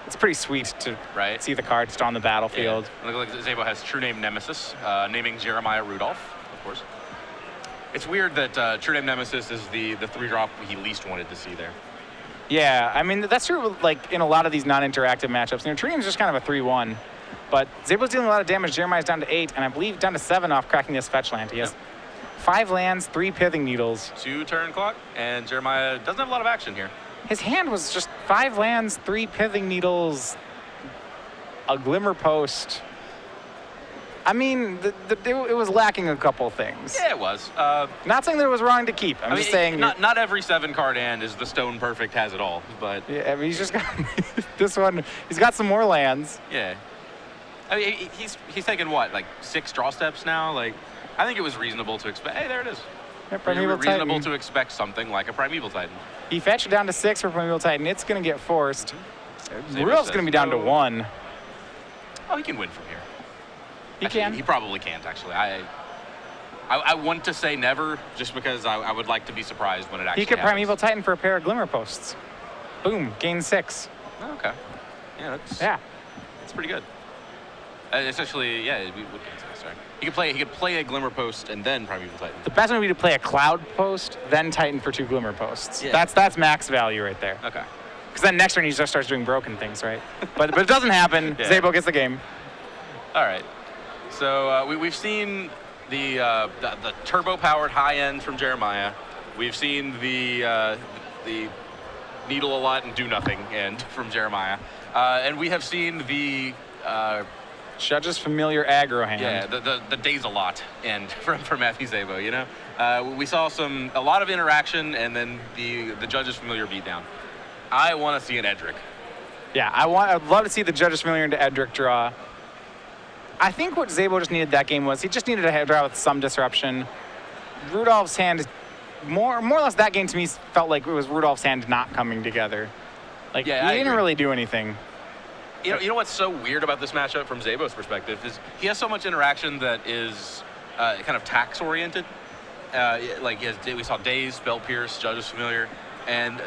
Speaker 2: it's pretty sweet to
Speaker 1: Right.
Speaker 2: see the card just on the battlefield.
Speaker 1: Yeah. Look like Szabo has True Name Nemesis, naming Jeremiah Rudolph, of course. It's weird that True Name Nemesis is the 3-drop he least wanted to see there.
Speaker 2: Yeah, I mean, that's true, like, in a lot of these non-interactive matchups. True Name's just kind of a 3-1, but Szabo's dealing a lot of damage. Jeremiah's down to 8, and I believe down to 7 off cracking this fetch land. He has 5 lands, 3 Pithing Needles.
Speaker 1: 2 turn clock, and Jeremiah doesn't have a lot of action here.
Speaker 2: His hand was just 5 lands, 3 Pithing Needles, a Glimmer Post. I mean, it was lacking a couple things.
Speaker 1: Yeah, it was.
Speaker 2: Not saying that it was wrong to keep. I'm just saying.
Speaker 1: Not every 7-card hand is the Stone Perfect has it all, but
Speaker 2: Yeah, I mean, he's just got this one. He's got some more lands.
Speaker 1: yeah. I mean, he's taken what, like 6 draw steps now? Like, I think it was reasonable to expect. Hey, there it is.
Speaker 2: Yeah, Primeval
Speaker 1: Reasonable
Speaker 2: Titan.
Speaker 1: to expect something like a Primeval Titan.
Speaker 2: He fetched it down to 6 for Primeval Titan. It's going to get forced.
Speaker 1: Szabo
Speaker 2: Rudolph's
Speaker 1: says
Speaker 2: going to be down to
Speaker 1: no.
Speaker 2: 1.
Speaker 1: Oh, he can win from here.
Speaker 2: He
Speaker 1: Actually,
Speaker 2: can.
Speaker 1: He probably can't, actually. I want to say never, just because I would like to be surprised when it actually
Speaker 2: He could
Speaker 1: happens.
Speaker 2: Primeval Titan for a pair of Glimmer Posts. Boom, gain 6.
Speaker 1: Oh, okay. Yeah, that's pretty good. Especially, sorry. He could play a Glimmer Post and then Primeval Titan.
Speaker 2: The best one would be to play a Cloud Post, then Titan for 2 Glimmer Posts.
Speaker 1: Yeah.
Speaker 2: That's max value right there.
Speaker 1: Okay.
Speaker 2: Because then next turn he just starts doing broken things, right? but it doesn't happen.
Speaker 1: Yeah.
Speaker 2: Szabo gets the game.
Speaker 1: All right. So we've seen the turbo-powered high end from Jeremiah. We've seen the needle a lot and do nothing end from Jeremiah, and we have seen the
Speaker 2: Judge's Familiar aggro hand.
Speaker 1: yeah the days a lot end from Matthew Szabo. You know, we saw a lot of interaction and then the Judge's Familiar beatdown. I want to see an Edric.
Speaker 2: Yeah, I'd love to see the Judge's Familiar into Edric draw. I think what Szabo just needed that game was he just needed a head draw with some disruption. Rudolph's hand, more or less that game to me felt like it was Rudolph's hand not coming together. Like,
Speaker 1: Yeah,
Speaker 2: he
Speaker 1: I
Speaker 2: didn't
Speaker 1: agree.
Speaker 2: really do anything.
Speaker 1: You know what's so weird about this matchup from Szabo's perspective is he has so much interaction that is kind of tax oriented. Like we saw Daze, Spell Pierce, Judge's Familiar, and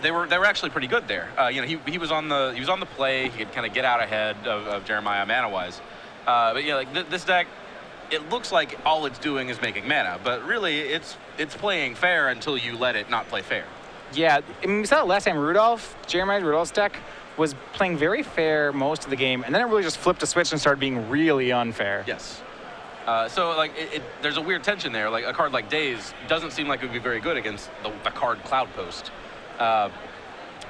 Speaker 1: they were actually pretty good there. He was on the play. He could kind of get out ahead of Jeremiah mana-wise. But like this deck, it looks like all it's doing is making mana, but really it's playing fair until you let it not play fair.
Speaker 2: Yeah, I mean, we saw it last time. Jeremiah Rudolph's deck was playing very fair most of the game, and then it really just flipped a switch and started being really unfair.
Speaker 1: Yes. So like there's a weird tension there. Like a card like Daze doesn't seem like it would be very good against the card Cloud Post. But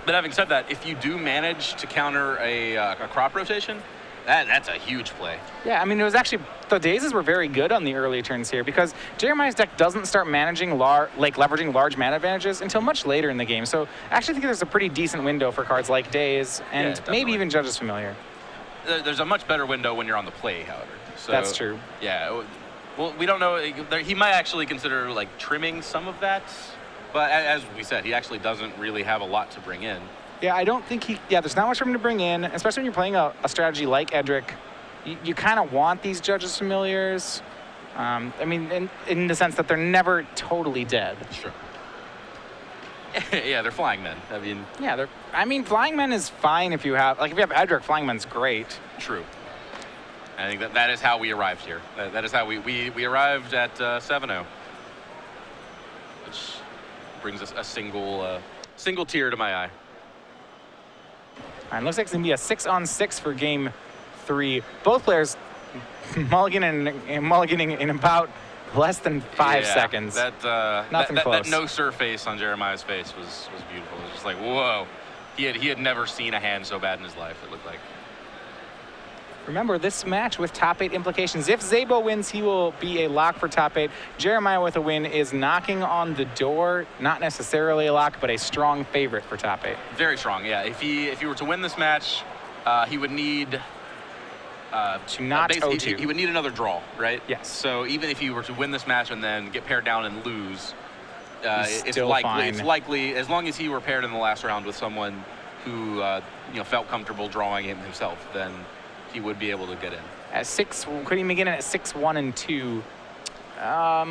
Speaker 1: having said that, if you do manage to counter a crop rotation, that's a huge play.
Speaker 2: Yeah, I mean, it was actually, the Dazes were very good on the early turns here because Jeremiah's deck doesn't start leveraging large mana advantages until much later in the game. So I actually think there's a pretty decent window for cards like Daze and maybe even Judge's Familiar.
Speaker 1: There's a much better window when you're on the play, however. So,
Speaker 2: that's true.
Speaker 1: Yeah, well, we don't know. He might actually consider like trimming some of that, but as we said, he actually doesn't really have a lot to bring in.
Speaker 2: Yeah, I don't think there's not much for him to bring in, especially when you're playing a strategy like Edric. You kind of want these Judges Familiars. I mean, in the sense that they're never totally dead.
Speaker 1: Sure. Yeah, they're flying men.
Speaker 2: I mean, flying men is fine if you have Edric, flying men's great.
Speaker 1: True. I think that is how we arrived here. That is how we arrived at 7-0, which brings us a single tear to my eye.
Speaker 2: All right, looks like it's going to be a 6-on-6 for game 3. Both players mulliganing in about less than 5 seconds. Nothing close.
Speaker 1: That no surface on Jeremiah's face was beautiful. It was just like, whoa. He had never seen a hand so bad in his life, it looked like.
Speaker 2: Remember, this match with top 8 implications. If Szabo wins, he will be a lock for top 8. Jeremiah with a win is knocking on the door. Not necessarily a lock, but a strong favorite for top 8.
Speaker 1: Very strong, yeah. If he were to win this match, he would need
Speaker 2: to not 0-2.
Speaker 1: He would need another draw, right?
Speaker 2: Yes.
Speaker 1: So even if he were to win this match and then get paired down and lose, it's likely, as long as he were paired in the last round with someone who felt comfortable drawing him himself, then he would be able to get in.
Speaker 2: At 6, could he make it at 6-1-2? I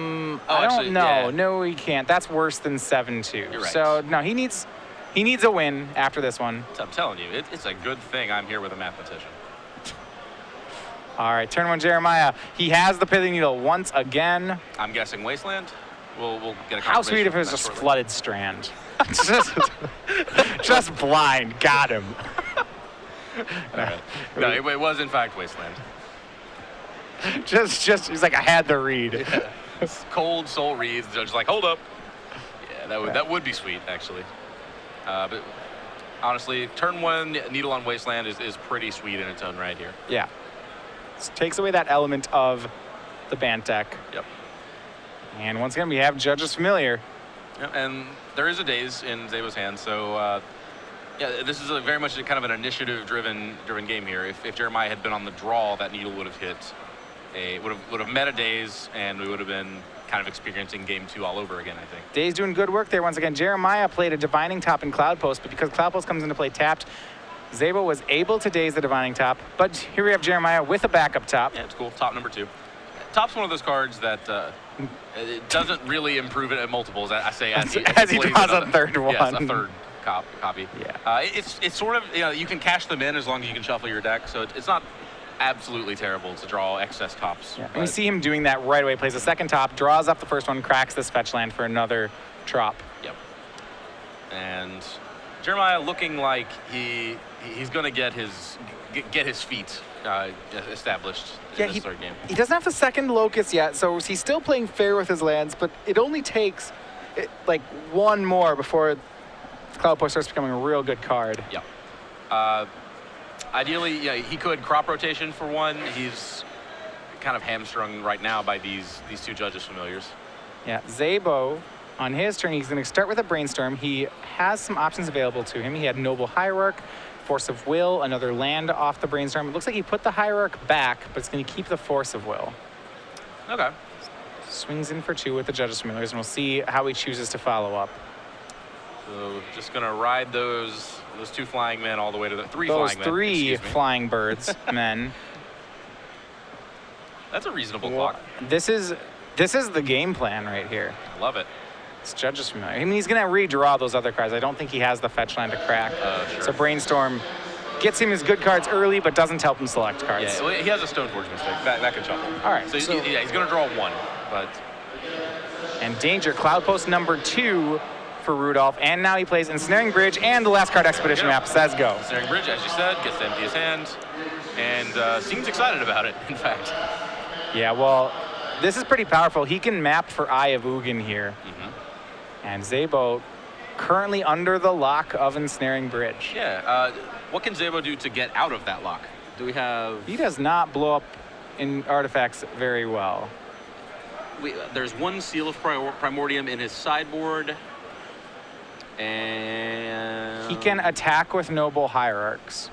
Speaker 2: don't know.
Speaker 1: Yeah.
Speaker 2: No, he can't. That's worse than 7-2.
Speaker 1: You're right.
Speaker 2: So no, he needs a win after this one.
Speaker 1: I'm telling you, it's a good thing I'm here with a mathematician.
Speaker 2: All right, turn 1, Jeremiah. He has the Pithing Needle once again.
Speaker 1: I'm guessing Wasteland. We'll get a.
Speaker 2: How sweet if it was just Flooded Strand. just blind. Got him.
Speaker 1: Right. No, it was in fact Wasteland.
Speaker 2: Just he's like, I had to read.
Speaker 1: Yeah. Cold soul reads. The judge's like, hold up. Yeah, that would be sweet actually. But honestly, turn 1 Needle on Wasteland is pretty sweet in its own right here.
Speaker 2: Yeah. It takes away that element of the Bant deck.
Speaker 1: Yep.
Speaker 2: And once again, we have Judge's Familiar.
Speaker 1: Yep. And there is a Daze in Szabo's hand, so. Yeah, this is very much kind of an initiative-driven game here. If Jeremiah had been on the draw, that needle would have hit would have met a Daze, and we would have been kind of experiencing game 2 all over again, I think.
Speaker 2: Daze doing good work there once again. Jeremiah played a Divining Top in Cloud Post, but because Cloud Post comes into play tapped, Szabo was able to Daze the Divining Top. But here we have Jeremiah with a backup top.
Speaker 1: Yeah, it's cool. Top number 2. Top's one of those cards that it doesn't really improve it at multiples. I say as he
Speaker 2: draws a third one.
Speaker 1: Yes, a third copy.
Speaker 2: Yeah.
Speaker 1: It's sort of, you can cash them in as long as you can shuffle your deck, so it's not absolutely terrible to draw excess tops.
Speaker 2: Yeah. And we see him doing that right away. Plays a second top, draws up the first one, cracks this fetch land for another drop.
Speaker 1: Yep. And Jeremiah looking like he's going to get his feet established in this third game.
Speaker 2: He doesn't have the second Locust yet, so he's still playing fair with his lands, but it only takes like one more before Cloud Post starts becoming a real good card.
Speaker 1: Yep. Ideally, he could crop rotation for 1. He's kind of hamstrung right now by these 2 Judges Familiars.
Speaker 2: Yeah, Szabo, on his turn, he's going to start with a Brainstorm. He has some options available to him. He had Noble Hierarch, Force of Will, another land off the Brainstorm. It looks like he put the Hierarch back, but it's going to keep the Force of Will.
Speaker 1: Okay.
Speaker 2: Swings in for 2 with the Judges Familiars, and we'll see how he chooses to follow up.
Speaker 1: So just going to ride those 2 flying men all the way to the 3
Speaker 2: those
Speaker 1: flying men.
Speaker 2: 3 flying birds, men.
Speaker 1: That's a reasonable clock.
Speaker 2: This is the game plan right here.
Speaker 1: Love it.
Speaker 2: It's Judge's Familiar. I mean, he's going to redraw those other cards. I don't think he has the fetch line to crack.
Speaker 1: Sure.
Speaker 2: So Brainstorm gets him his good cards early, but doesn't help him select cards.
Speaker 1: Yeah, well, he has a Stoneforge Mystic. That can shuffle.
Speaker 2: All right.
Speaker 1: So, he's going to draw 1, but...
Speaker 2: And danger, Cloud Post number 2 for Rudolph. And now he plays Ensnaring Bridge and the last card Expedition map says go.
Speaker 1: Ensnaring Bridge, as you said, gets to empty his hand. And seems excited about it, in fact.
Speaker 2: Yeah, well, this is pretty powerful. He can map for Eye of Ugin here. And Szabo currently under the lock of Ensnaring Bridge.
Speaker 1: Yeah, what can Szabo do to get out of that lock? Do we have...
Speaker 2: He does not blow up in artifacts very well.
Speaker 1: There's 1 Seal of Primordium in his sideboard. And...
Speaker 2: He can attack with Noble Hierarchs.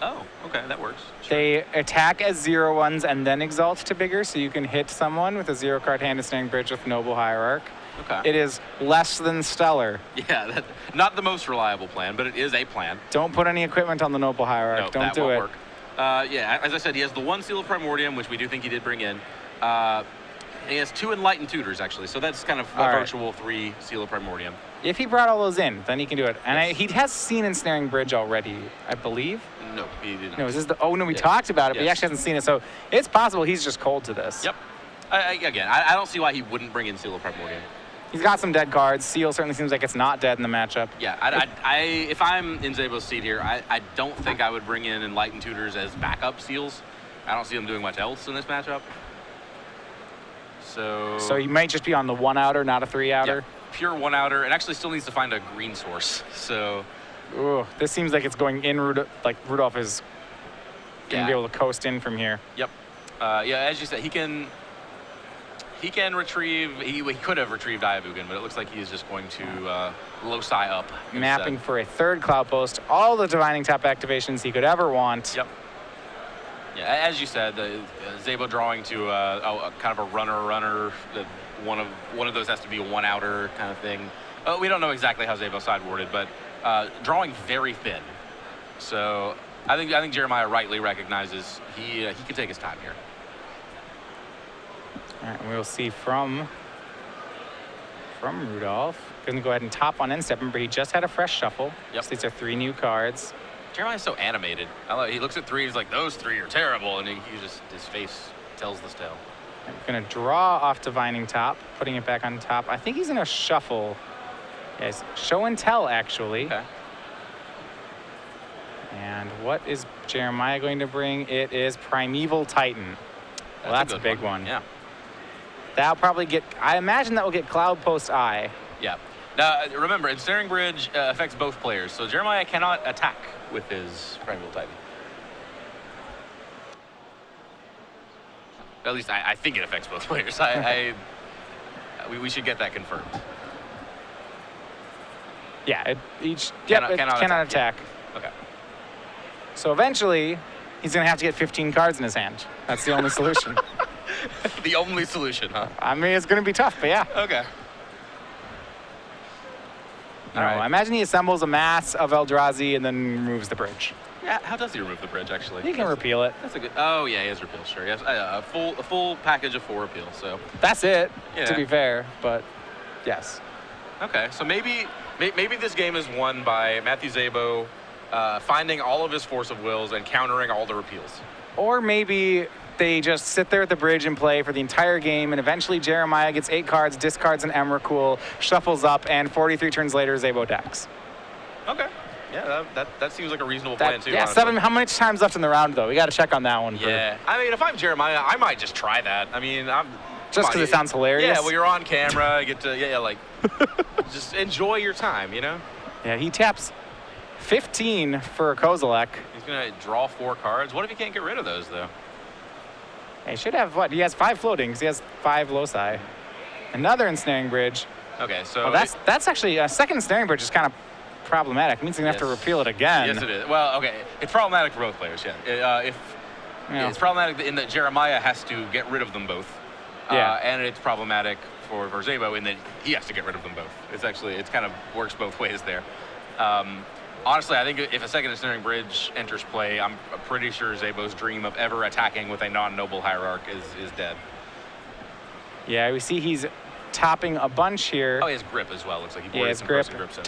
Speaker 1: Oh, okay, that works. Sure.
Speaker 2: They attack as 0/1s and then exalt to bigger, so you can hit someone with a 0-card hand Ensnaring Bridge with Noble Hierarch.
Speaker 1: Okay.
Speaker 2: It is less than stellar.
Speaker 1: Yeah, not the most reliable plan, but it is a plan.
Speaker 2: Don't put any equipment on the Noble Hierarch.
Speaker 1: No,
Speaker 2: Don't
Speaker 1: that
Speaker 2: do
Speaker 1: won't
Speaker 2: it.
Speaker 1: work. Yeah, as I said, he has the 1 Seal of Primordium, which we do think he did bring in. And he has 2 Enlightened Tutors, actually, so that's kind of a virtual 3 Seal of Primordium.
Speaker 2: If he brought all those in, then he can do it. And he has seen Ensnaring Bridge already, I believe.
Speaker 1: No, he did not.
Speaker 2: No, is this the... Oh, no, we talked about it, but he actually hasn't seen it. So it's possible he's just cold to this.
Speaker 1: Yep. Again, I don't see why he wouldn't bring in Seal of Primordium.
Speaker 2: He's got some dead cards. Seal certainly seems like it's not dead in the matchup.
Speaker 1: Yeah, if I'm in Szabo's seat here, I don't think I would bring in Enlightened Tutors as backup seals. I don't see them doing much else in this matchup. So
Speaker 2: he might just be on the 1-outer, not a 3-outer.
Speaker 1: Yeah, pure 1-outer. It actually still needs to find a green source. So...
Speaker 2: Ooh, this seems like it's going in. Rudolph is going to be able to coast in from here.
Speaker 1: Yep. Yeah, as you said, he can retrieve. He could have retrieved Eye of Ugin, but it looks like he is just going to loci up.
Speaker 2: Mapping for a 3rd Cloud Post. All the Divining Top activations he could ever want.
Speaker 1: Yep. Yeah, as you said, Szabo drawing to kind of a runner. One of those has to be a 1-outer kind of thing. We don't know exactly how Szabo sideboarded, but drawing very thin. So I think Jeremiah rightly recognizes he can take his time here.
Speaker 2: All right, and we'll see from Rudolph. Going to go ahead and top on end step. Remember, he just had a fresh shuffle.
Speaker 1: Yep.
Speaker 2: So these are 3 new cards.
Speaker 1: Jeremiah's so animated. He looks at 3, he's like, those 3 are terrible, and he just, his face tells the tale.
Speaker 2: I'm going to draw off Divining Top, putting it back on top. I think he's going to shuffle. Yes, Show and Tell, actually.
Speaker 1: Okay.
Speaker 2: And what is Jeremiah going to bring? It is Primeval Titan. Well, that's a big one.
Speaker 1: Yeah.
Speaker 2: That'll probably get, I imagine that will get Cloud Post Eye.
Speaker 1: Yeah. Now, remember, Ensnaring Bridge affects both players, so Jeremiah cannot attack with his Primeval Titan. At least I think it affects both players. We should get that confirmed.
Speaker 2: Yeah, it cannot attack.
Speaker 1: Yeah. Okay.
Speaker 2: So eventually, he's going to have to get 15 cards in his hand. That's the only solution.
Speaker 1: The only solution, huh?
Speaker 2: I mean, it's going to be tough, but yeah.
Speaker 1: Okay.
Speaker 2: All right. I imagine he assembles a mass of Eldrazi and then removes the bridge.
Speaker 1: Yeah, how does he remove the bridge, actually?
Speaker 2: He can repeal it.
Speaker 1: That's a good... Oh, yeah, he has repeal, sure. He has a full package of 4 repeal, so...
Speaker 2: That's it,
Speaker 1: yeah.
Speaker 2: To be fair, but yes.
Speaker 1: Okay, so maybe this game is won by Matthew Szabo finding all of his Force of Wills and countering all the repeals.
Speaker 2: Or maybe they just sit there at the bridge and play for the entire game, and eventually Jeremiah gets 8 cards, discards an Emrakul, shuffles up, and 43 turns later, Szabo decks.
Speaker 1: Okay. Yeah, that seems like a reasonable plan, too.
Speaker 2: Yeah,
Speaker 1: honestly.
Speaker 2: 7. How much time's left in the round, though? We got to check on that one.
Speaker 1: Yeah. I mean, if I'm Jeremiah, I might just try that. I mean,
Speaker 2: just because it sounds hilarious?
Speaker 1: Yeah, well, you're on camera. You get to, like, just enjoy your time, you know?
Speaker 2: Yeah, he taps 15 for a Kozilek.
Speaker 1: He's going to draw 4 cards. What if he can't get rid of those, though?
Speaker 2: He should have, what? He has 5 floatings. He has 5 loci. Another Ensnaring Bridge.
Speaker 1: Okay, so...
Speaker 2: Well, that's actually, a second Ensnaring Bridge is kind of problematic. It means he's going to have to repeal it again.
Speaker 1: Yes, it is. Well, okay. It's problematic for both players, yeah. It's problematic in that Jeremiah has to get rid of them both.
Speaker 2: Yeah.
Speaker 1: And it's problematic for Szabo in that he has to get rid of them both. It's kind of works both ways there. Honestly, I think if a second Ensnaring Bridge enters play, I'm pretty sure Szabo's dream of ever attacking with a non-noble hierarch is dead.
Speaker 2: Yeah, we see he's topping a bunch here.
Speaker 1: Oh, he has grip as well. Looks like he
Speaker 2: Yeah,
Speaker 1: poured
Speaker 2: his
Speaker 1: some
Speaker 2: grip.
Speaker 1: frozen grips in.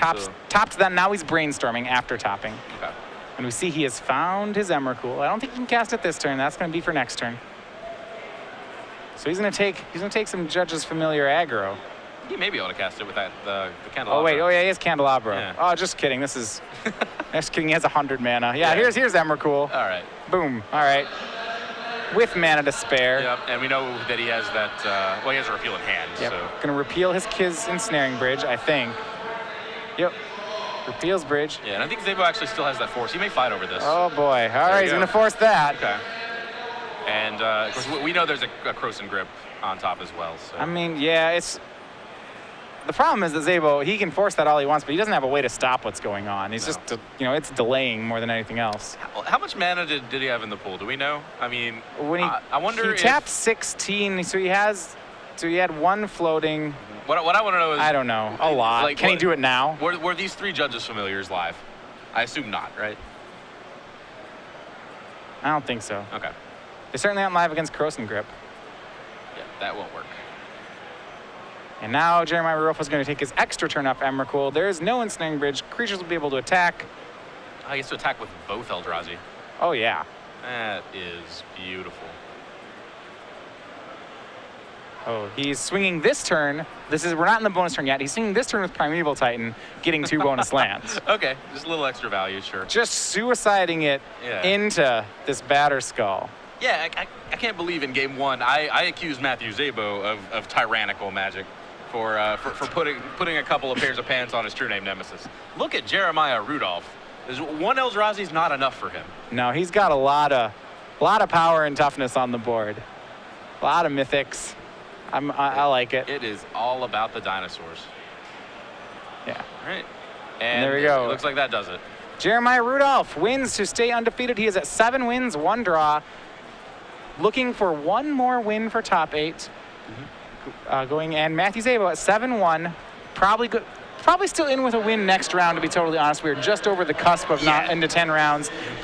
Speaker 2: Topped then, now he's brainstorming after topping.
Speaker 1: Okay.
Speaker 2: And we see he has found his Emrakul. I don't think he can cast it this turn. That's going to be for next turn. So he's going to take some Judge's Familiar aggro.
Speaker 1: He may be able to cast it with that the candelabra.
Speaker 2: Oh wait, oh yeah, he has Candelabra.
Speaker 1: Yeah.
Speaker 2: Oh, just kidding. This is just kidding. He has 100 mana. Yeah, here's Emrakul.
Speaker 1: All right.
Speaker 2: Boom. All right. With mana to spare.
Speaker 1: Yep, and we know that he has that. Well, he has a repeal in hand.
Speaker 2: Yep.
Speaker 1: So.
Speaker 2: Gonna repeal his Kiz Ensnaring Bridge, I think. Yep. Repeals Bridge.
Speaker 1: Yeah, and I think Szabo actually still has that force. He may fight over this.
Speaker 2: Oh boy. All right, he's
Speaker 1: go.
Speaker 2: gonna force that.
Speaker 1: Okay. And of course, we know there's a Croson grip on top as well. So.
Speaker 2: I mean, yeah, it's. The problem is that Szabo, he can force that all he wants, but he doesn't have a way to stop what's going on. He's just, it's delaying more than anything else.
Speaker 1: How much mana did he have in the pool? Do we know? I mean,
Speaker 2: When
Speaker 1: I wonder
Speaker 2: he tapped 16, so he had one floating.
Speaker 1: What I want to know is...
Speaker 2: I don't know, a lot.
Speaker 1: Like,
Speaker 2: can he do it now?
Speaker 1: Were these 3 Judges Familiars live? I assume not, right?
Speaker 2: I don't think so.
Speaker 1: Okay.
Speaker 2: They certainly aren't live against Croson Grip.
Speaker 1: Yeah, that won't work.
Speaker 2: And now Jeremiah Rudolph is going to take his extra turn off Emrakul. There is no Ensnaring Bridge. Creatures will be able to attack.
Speaker 1: Oh, he gets to attack with both Eldrazi.
Speaker 2: Oh, yeah.
Speaker 1: That is beautiful.
Speaker 2: Oh, he's swinging this turn. We're not in the bonus turn yet. He's swinging this turn with Primeval Titan, getting 2 bonus lands.
Speaker 1: Okay, just a little extra value, sure.
Speaker 2: Just suiciding it into this Batter Skull.
Speaker 1: Yeah, I can't believe in game 1 I accused Matthew Szabo of tyrannical magic for putting a couple of pairs of pants on his true name nemesis. Look at Jeremiah Rudolph. There's 1 Eldrazi's not enough for him.
Speaker 2: No, he's got a lot of power and toughness on the board. A lot of mythics. I like it.
Speaker 1: It is all about the dinosaurs.
Speaker 2: Yeah.
Speaker 1: All right.
Speaker 2: And there we go.
Speaker 1: It looks like that does it.
Speaker 2: Jeremiah Rudolph wins to stay undefeated. He is at 7 wins, 1 draw. Looking for 1 more win for top 8. And Matthew Szabo at 7-1. Probably still in with a win next round, to be totally honest. We're just over the cusp of not into 10 rounds. But